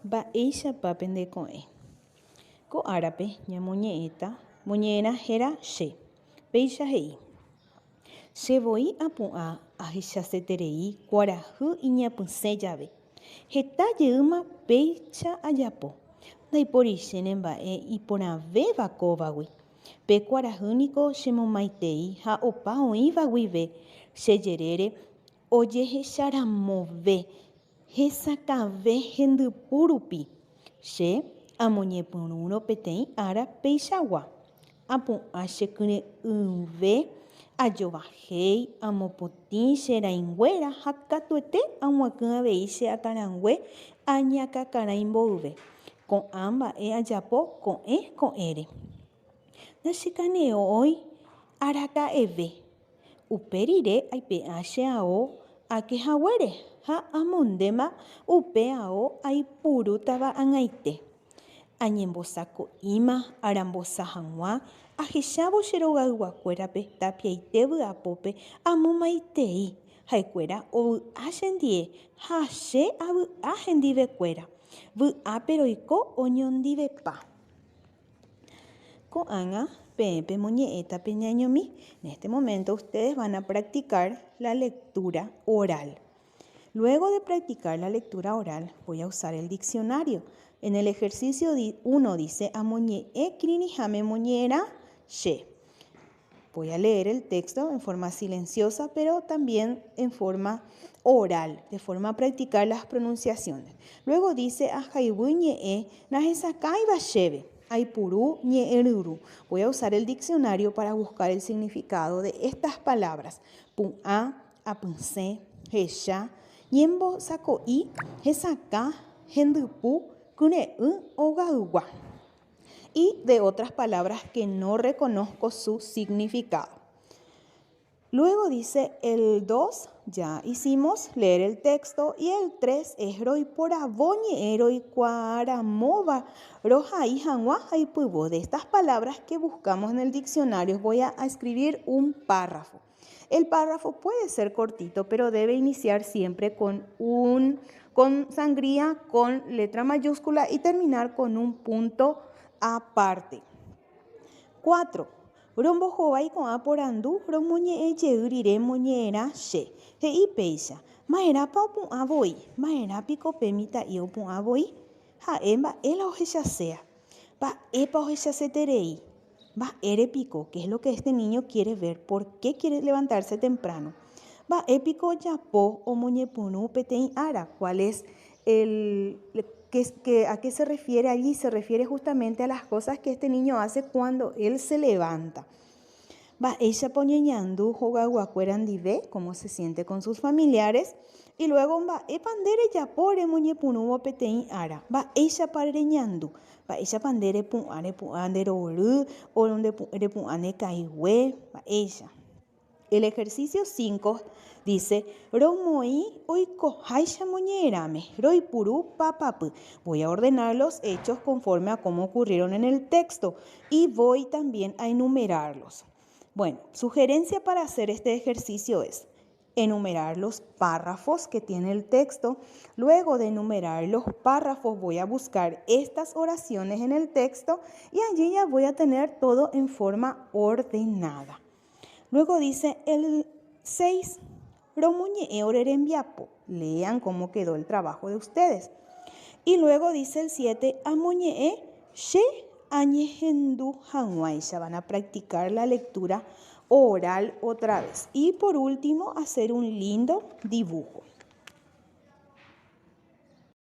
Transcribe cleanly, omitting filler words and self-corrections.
Mba'éichapa pendeko'ẽ. Ko árape ñamoñe'ẽta moñe'ẽra héra che. Péicha he'i. Chevoi apu'ã ahechaseterei kuarahy iñapysẽ jave. Heta jeýma péicha ajapo. Ndaiporichére mba'e iporãvéva kóvagui. Pe kuarahýniko chemomaitei ha opa oĩva guive che jerére ojehecharamove hesakãve hendypy rupi. Che amoñepyrũrõ peteĩ ára péichagua. Apu'ã chekyre'ỹve ajovahéi amopotĩ che rãinguéra ha katuete ag̃uahẽ avei che akarangue añakãkarãi mboyve. Ko'ã mba'e ajapo ko'ẽre. Nachekane'õi araka'eve. Upe rire aipe'ã che ao akehaguére ha amondéma upe ao aipurútava ag̃aite. Añembosako'íma arambosa hag̃ua ahechávo che rogayguakuérape tapiaite vy'apópe amomaitei ha'ekuéra ovy'a chendie ha che avy'a hendivekuéra. Vy'ápe roiko oñondivepa. Ko'ág̃a peẽpe moñe'ẽta pe ñañomi. En este momento ustedes van a practicar la lectura oral. Luego de practicar la lectura oral, voy a usar el diccionario. En el ejercicio 1 dice amoñe'ẽ kirirĩháme moñe'ẽrã che. Voy a leer el texto en forma silenciosa, pero también en forma oral, de forma a practicar las pronunciaciones. Luego dice ahayvy ñe'ẽ nahesakãiva chéve. Aipuru ñe'ẽryru. Voy a usar el diccionario para buscar el significado de estas palabras. Pu'ã, apysẽ, hecha, ñembosako'i, hesakã, hendypy, kyre'ỹ, ogaygua. Y de otras palabras que no reconozco su significado. Luego dice el 2, ya hicimos leer el texto, y el 3 es roiporavo ñe'ẽ roikuaaramóva rohai hag̃ua haipyvo. De estas palabras que buscamos en el diccionario voy a escribir un párrafo. El párrafo puede ser cortito, pero debe iniciar siempre con sangría, con letra mayúscula y terminar con un punto aparte. 4. Rombohovái ko'ã porandu romoñe'ẽjey rire moñe'ẽrã che. He'i péicha. Ma'érápa opu'ã voi. Ma'érãpiko pe mitã'i opu'ã voi. Ha'e mba'éla ohechaséa. Mba'épa ohechaseterei. Mba'érepiko, ¿qué es lo que este niño quiere ver? ¿Por qué quiere levantarse temprano? Mba'épiko ojapo omoñepyrũ peteĩ ára. ¿Cuál es a qué se refiere allí? Se refiere justamente a las cosas que este niño hace cuando él se levanta. Mba'éichapa oñeñandu hogayguakuéra ndive, cómo se siente con sus familiares. Y luego mba'épa nderejapo remoñepyrũvo peteĩ ára. Mba'éichapa reñandu. Mba'éichapa nderepu'ã nderory o repu'ã nekãigue. Mba'éicha. El ejercicio 5 dice, romoĩ oikoháicha moñe'ẽrãme, roipuru papapy. Voy a ordenar los hechos conforme a cómo ocurrieron en el texto y voy también a enumerarlos. Bueno, sugerencia para hacer este ejercicio es enumerar los párrafos que tiene el texto. Luego de enumerar los párrafos voy a buscar estas oraciones en el texto y allí ya voy a tener todo en forma ordenada. Luego dice el 6, romoñe'ẽ orerembiapo. Lean cómo quedó el trabajo de ustedes. Y luego dice el 7, amoñe'ẽ che añehendu hag̃uáicha. Van a practicar la lectura oral otra vez. Y por último, hacer un lindo dibujo.